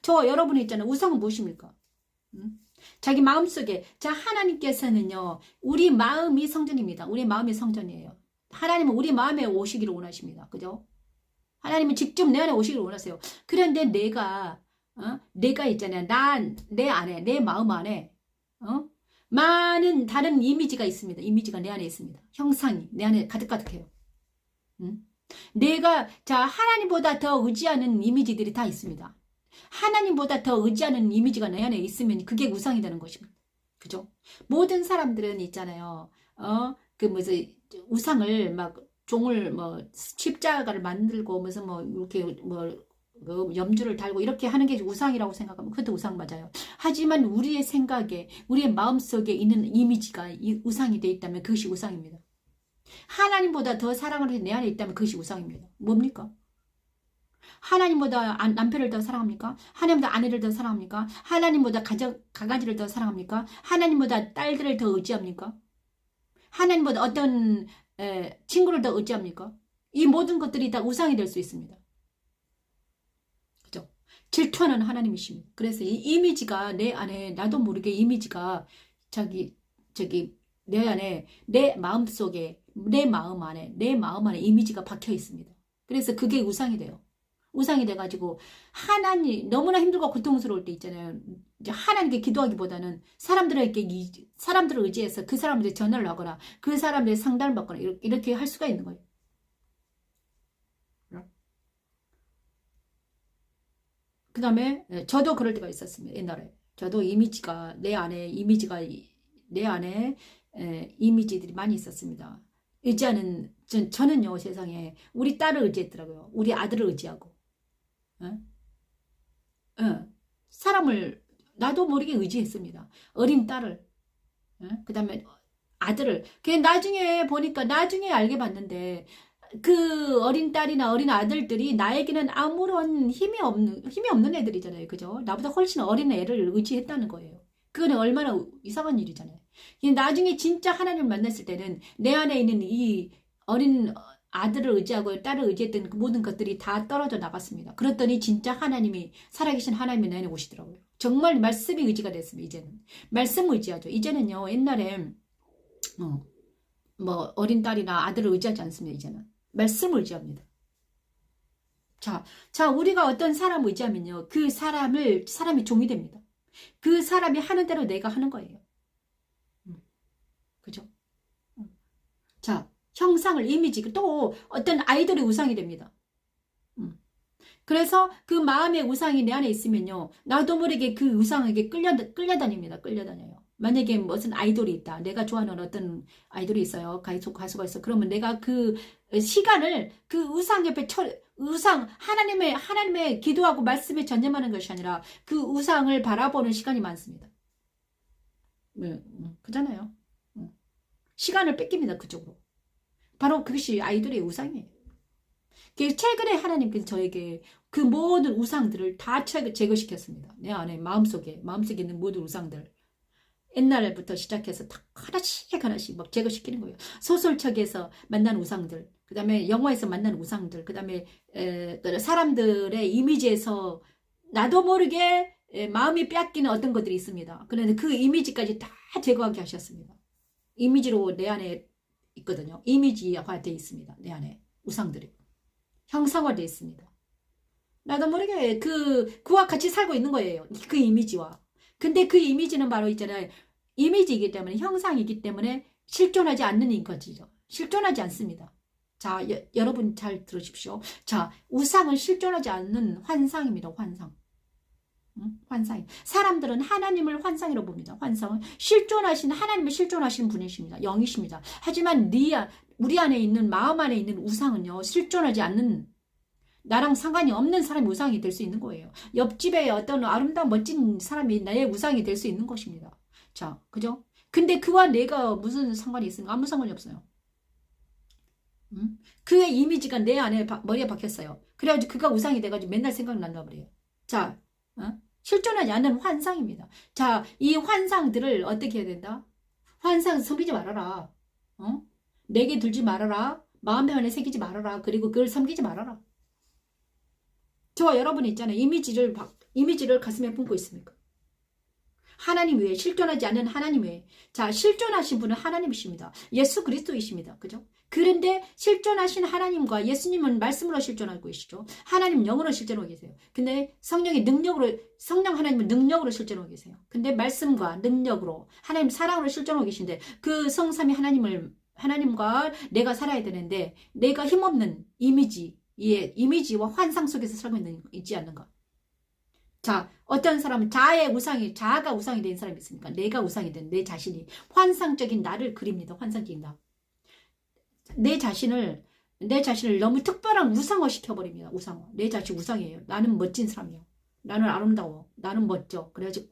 저와 여러분이 있잖아요. 우상은 무엇입니까? 자기 마음속에 하나님께서는요. 우리 마음이 성전입니다. 우리 마음이 성전이에요. 하나님은 우리 마음에 오시기를 원하십니다. 그죠? 하나님은 직접 내 안에 오시기를 원하세요. 그런데 내가 있잖아요. 내 안에, 내 마음 안에 많은 다른 이미지가 있습니다. 이미지가 내 안에 있습니다. 형상이 내 안에 가득가득해요. 내가 하나님보다 더 의지하는 이미지들이 다 있습니다. 하나님보다 더 의지하는 이미지가 내 안에 있으면 그게 우상이 되는 것입니다. 그죠? 모든 사람들은 있잖아요. 우상을 막 종을 뭐 십자가를 만들고 무슨 뭐 이렇게 뭐 염주를 달고 이렇게 하는 게 우상이라고 생각하면 그것도 우상 맞아요. 하지만 우리의 생각에 우리의 마음속에 있는 이미지가 이 우상이 돼 있다면 그것이 우상입니다. 하나님보다 더 사랑을 내 안에 있다면 그것이 우상입니다. 뭡니까? 하나님보다 남편을 더 사랑합니까? 하나님보다 아내를 더 사랑합니까? 하나님보다 강아지를 더 사랑합니까? 하나님보다 딸들을 더 의지합니까? 하나님보다 어떤 친구를 더 의지합니까? 이 모든 것들이 다 우상이 될 수 있습니다. 그죠? 질투하는 하나님이십니다. 그래서 이 이미지가 내 안에 나도 모르게 이미지가 저기 내 안에 내 마음 속에 내 마음 안에 이미지가 박혀 있습니다. 그래서 그게 우상이 돼요. 우상이 돼가지고 하나님 너무나 힘들고 고통스러울 때 있잖아요. 이제 하나님께 기도하기보다는 사람들을 의지해서 그 사람들의 전화를 하거나 그 사람들의 상담을 받거나 이렇게 할 수가 있는 거예요. 그 다음에 저도 그럴 때가 있었습니다. 옛날에 저도 이미지가 내 안에 이미지들이 많이 있었습니다. 의지하는 저는요 세상에 우리 딸을 의지했더라고요. 우리 아들을 의지하고 사람을 나도 모르게 의지했습니다. 어린 딸을 그 다음에 아들을 나중에 보니까 나중에 알게 봤는데 그 어린 딸이나 어린 아들들이 나에게는 아무런 힘이 없는 애들이잖아요. 그죠? 나보다 훨씬 어린 애를 의지했다는 거예요. 그거는 얼마나 이상한 일이잖아요. 나중에 진짜 하나님을 만났을 때는 내 안에 있는 이 어린 아들을 의지하고 딸을 의지했던 그 모든 것들이 다 떨어져 나갔습니다. 그랬더니 진짜 하나님이 살아계신 하나님이 내 안에 오시더라고요. 정말 말씀이 의지가 됐습니다. 이제는 말씀 의지하죠. 이제는요 옛날에 뭐 어린 딸이나 아들을 의지하지 않습니다. 이제는 말씀을 의지합니다. 자 우리가 어떤 사람을 의지하면요 그 사람이 종이 됩니다. 그 사람이 하는 대로 내가 하는 거예요. 그죠? 자, 형상을 이미지 또 어떤 아이돌의 우상이 됩니다. 그래서 그 마음의 우상이 내 안에 있으면요 나도 모르게 그 우상에게 끌려다닙니다. 끌려다녀요. 만약에 무슨 아이돌이 있다. 내가 좋아하는 어떤 아이돌이 있어요. 가수가 있어. 그러면 내가 그 시간을 그 우상 옆에 하나님의 기도하고 말씀에 전념하는 것이 아니라 그 우상을 바라보는 시간이 많습니다. 그잖아요. 시간을 뺏깁니다. 그쪽으로. 바로 그것이 아이돌의 우상이에요. 최근에 하나님께서 저에게 그 모든 우상들을 다 제거시켰습니다. 내 안에 마음속에 있는 모든 우상들. 옛날부터 시작해서 다 하나씩 막 제거시키는 거예요. 소설책에서 만난 우상들, 그 다음에 영화에서 만난 우상들, 그 다음에 사람들의 이미지에서 나도 모르게 마음이 빼앗기는 어떤 것들이 있습니다. 그런데 그 이미지까지 다 제거하게 하셨습니다. 이미지로 내 안에 있거든요. 이미지화되어 있습니다. 내 안에 우상들이 형상화되어 있습니다. 나도 모르게 그와 같이 살고 있는 거예요. 그 이미지와. 근데 그 이미지는 바로 있잖아요. 이미지이기 때문에 형상이기 때문에 실존하지 않는 것이죠. 실존하지 않습니다. 자, 여러분 잘 들으십시오. 자, 우상은 실존하지 않는 환상입니다. 환상. 환상. 사람들은 하나님을 환상이라고 봅니다. 환상은 하나님을 실존하시는 분이십니다. 영이십니다. 하지만 우리 안에 있는 마음 안에 있는 우상은요. 실존하지 않는 나랑 상관이 없는 사람이 우상이 될 수 있는 거예요. 옆집에 어떤 아름다운 멋진 사람이 나의 우상이 될 수 있는 것입니다. 자, 그죠? 근데 그와 내가 무슨 상관이 있습니까? 아무 상관이 없어요. 그의 이미지가 내 안에 머리에 박혔어요. 그래가지고 그가 우상이 돼가지고 맨날 생각난다 그래요. 자, 실존하지 않는 환상입니다. 자, 이 환상들을 어떻게 해야 된다? 환상 섬기지 말아라. 내게 들지 말아라. 마음 안에 새기지 말아라. 그리고 그걸 섬기지 말아라. 저와 여러분이 있잖아요. 이미지를 가슴에 품고 있습니까? 하나님 외에 실존하지 않는 하나님 외에. 자, 실존하신 분은 하나님이십니다. 예수 그리스도이십니다. 그죠? 그런데 실존하신 하나님과 예수님은 말씀으로 실존하고 계시죠. 하나님 영으로 실존하고 계세요. 근데 성령 하나님은 능력으로 실존하고 계세요. 근데 말씀과 능력으로 하나님 사랑으로 실존하고 계신데 그 성삼위 하나님과 내가 살아야 되는데 내가 힘없는 이미지와 환상 속에서 살고 있지 않는가. 자, 어떤 사람은 자아가 우상이 된 사람이 있습니까? 내가 우상이 된 내 자신이 환상적인 나를 그립니다. 환상적인 나. 내 자신을 내 자신을 너무 특별한 우상화 시켜버립니다. 우상화. 내 자신 우상이에요. 나는 멋진 사람이야. 나는 아름다워. 나는 멋져. 그래가지고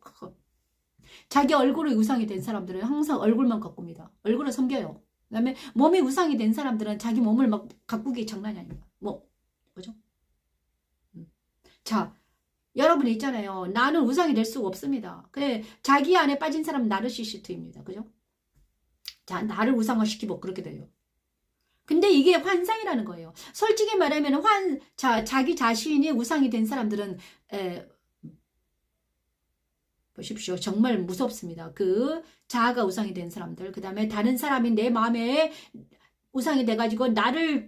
자기 얼굴이 우상이 된 사람들은 항상 얼굴만 가꿉니다. 얼굴을 섬겨요. 그 다음에 몸이 우상이 된 사람들은 자기 몸을 막 가꾸기 장난이 아닙니다. 뭐, 그죠? 자, 여러분 있잖아요. 나는 우상이 될 수가 없습니다. 그래, 자기 안에 빠진 사람은 나르시시스트입니다. 그죠? 자, 나를 우상화시키고 그렇게 돼요. 근데 이게 환상이라는 거예요. 솔직히 말하면 자기 자신이 우상이 된 사람들은 보십시오. 정말 무섭습니다. 그 자아가 우상이 된 사람들, 그 다음에 다른 사람이 내 마음에 우상이 돼가지고 나를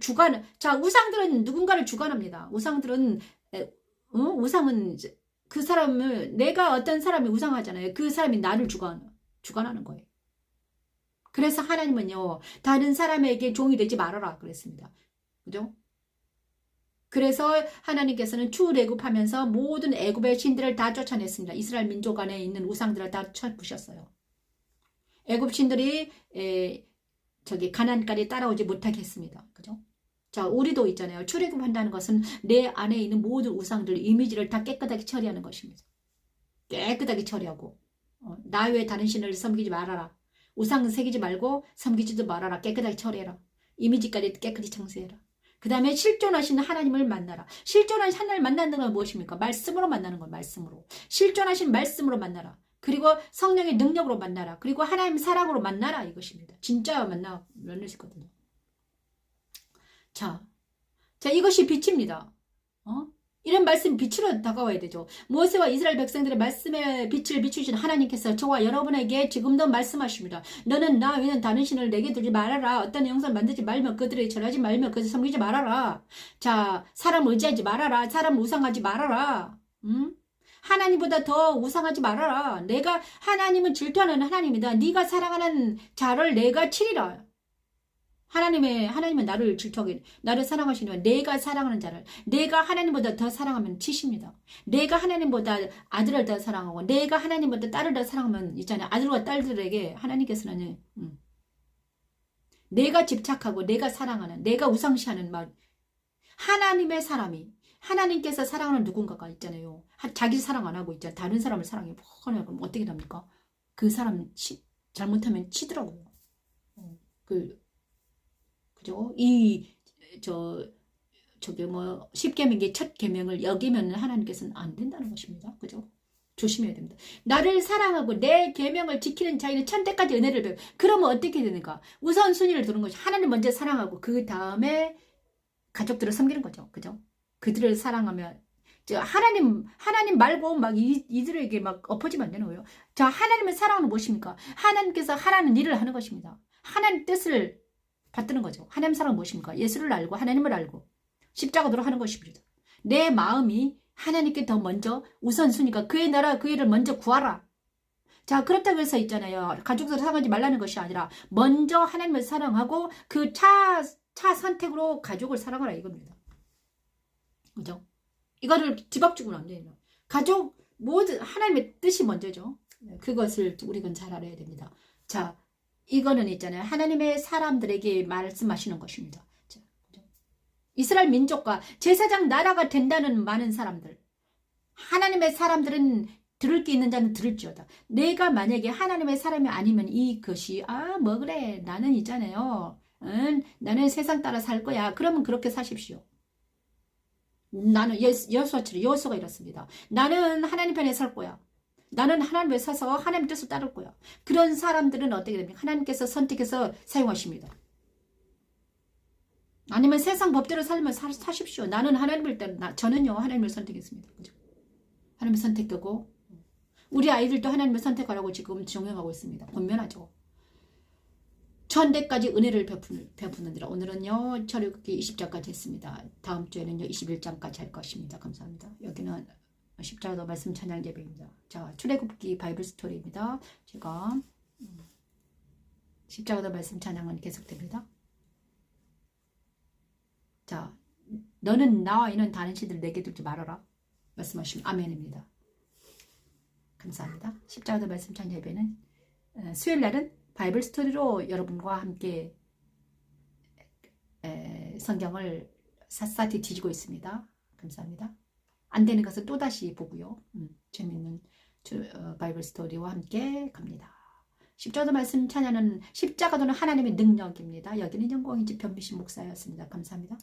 자, 우상들은 누군가를 주관합니다. 우상들은 우상은 그 사람을 내가 어떤 사람이 우상하잖아요. 그 사람이 나를 주관하는 거예요. 그래서 하나님은요, 다른 사람에게 종이 되지 말아라 그랬습니다. 그죠? 그래서 하나님께서는 출애굽하면서 모든 애굽의 신들을 다 쫓아냈습니다. 이스라엘 민족 안에 있는 우상들을 다 쳐부셨어요. 애굽 신들이 가나안까지 따라오지 못하게 했습니다. 그죠? 자, 우리도 있잖아요. 출애굽한다는 것은 내 안에 있는 모든 우상들, 이미지를 다 깨끗하게 처리하는 것입니다. 깨끗하게 처리하고 나 외에 다른 신을 섬기지 말아라. 우상은 새기지 말고 섬기지도 말아라. 깨끗하게 처리해라. 이미지까지 깨끗이 청소해라. 그 다음에 실존하시는 하나님을 만나라. 실존하신 하나님을 만나는 건 무엇입니까? 말씀으로 만나는 건 말씀으로. 실존하신 말씀으로 만나라. 그리고 성령의 능력으로 만나라. 그리고 하나님 사랑으로 만나라. 이것입니다. 진짜 만날 수 있거든요. 자, 이것이 빛입니다. 이런 말씀 빛으로 다가와야 되죠. 모세와 이스라엘 백성들의 말씀에 빛을 비추신 하나님께서 저와 여러분에게 지금도 말씀하십니다. 너는 나 외에는 다른 신을 내게 두지 말아라. 어떤 영상 만들지 말며 그들에게 절하지 말며 그들을 섬기지 말아라. 자, 사람 의지하지 말아라. 사람 우상하지 말아라. 하나님보다 더 우상하지 말아라. 내가 하나님은 질투하는 하나님이다. 네가 사랑하는 자를 내가 치리라. 하나님은 나를 질투하게, 나를 사랑하시니까 내가 사랑하는 자를, 내가 하나님보다 더 사랑하면 치십니다. 내가 하나님보다 아들을 더 사랑하고, 내가 하나님보다 딸을 더 사랑하면, 있잖아요. 아들과 딸들에게 하나님께서는, 내가 집착하고, 내가 사랑하는, 내가 우상시하는 말, 하나님의 사람이, 하나님께서 사랑하는 누군가가 있잖아요. 자기 사랑 안 하고 있잖아요. 다른 사람을 사랑해. 그럼 어떻게 됩니까? 그 사람 잘못하면 치더라고요. 그죠? 십계명의 첫 계명을 여기면 하나님께서는 안 된다는 것입니다. 그죠? 조심해야 됩니다. 나를 사랑하고 내 계명을 지키는 자에는 천대까지 은혜를 배워. 그러면 어떻게 되는가? 우선순위를 두는 것이 하나님 먼저 사랑하고 그 다음에 가족들을 섬기는 거죠. 그죠? 그들을 사랑하면 하나님 말고 막 이들에게 막 엎어지면 안 되는 거예요. 자, 하나님의 사랑은 무엇입니까? 하나님께서 하라는 일을 하는 것입니다. 하나님 뜻을 받드는 거죠. 하나님 사랑은 무엇입니까? 예수를 알고 하나님을 알고 십자가도로 하는 것입니다. 내 마음이 하나님께 더 먼저 우선순위가 그의 나라 그 일을 먼저 구하라. 자, 그렇다고 해서 있잖아요. 가족들을 사랑하지 말라는 것이 아니라 먼저 하나님을 사랑하고 그 차 선택으로 가족을 사랑하라 이겁니다. 그죠? 이거를 뒤바꾸면 안 돼요. 가족 모든 하나님의 뜻이 먼저죠. 그것을 우리가 잘 알아야 됩니다. 자, 이거는 있잖아요. 하나님의 사람들에게 말씀하시는 것입니다. 이스라엘 민족과 제사장 나라가 된다는 많은 사람들. 하나님의 사람들은 들을 게 있는 자는 들을지어다. 내가 만약에 하나님의 사람이 아니면 이것이 뭐 그래 나는 있잖아요. 나는 세상 따라 살 거야. 그러면 그렇게 사십시오. 나는 여호수아처럼 이렇습니다. 나는 하나님 편에 설 거야. 나는 하나님을 사서 하나님 뜻을 따를 거야. 그런 사람들은 어떻게 됩니까? 하나님께서 선택해서 사용하십니다. 아니면 세상 법대로 살면 사십시오. 나는 하나님을 저는요 하나님을 선택했습니다. 그죠? 하나님을 선택하고 우리 아이들도 하나님을 선택하라고 지금 정형하고 있습니다. 권면하죠. 천대까지 은혜를 베푸느니라. 오늘은요 출애굽기 20장까지 했습니다. 다음 주에는요 21장까지 할 것입니다. 감사합니다. 여기는 십자가도 말씀 찬양 예배입니다. 자, 출애굽기 바이블 스토리입니다. 제가 십자가도 말씀 찬양은 계속됩니다. 자, 너는 나와 있는 다른 신들 내게 두지 말아라. 말씀하시면 아멘입니다. 감사합니다. 십자가도 말씀 찬양 예배는 수요일 날은 바이블 스토리로 여러분과 함께 성경을 샅샅이 뒤지고 있습니다. 감사합니다. 안 되는 것은 또다시 보고요. 재밌는 바이블 스토리와 함께 갑니다. 10절도 말씀 찬양은 십자가 도는 하나님의 능력입니다. 여기는 영광인지 변비신 목사였습니다. 감사합니다.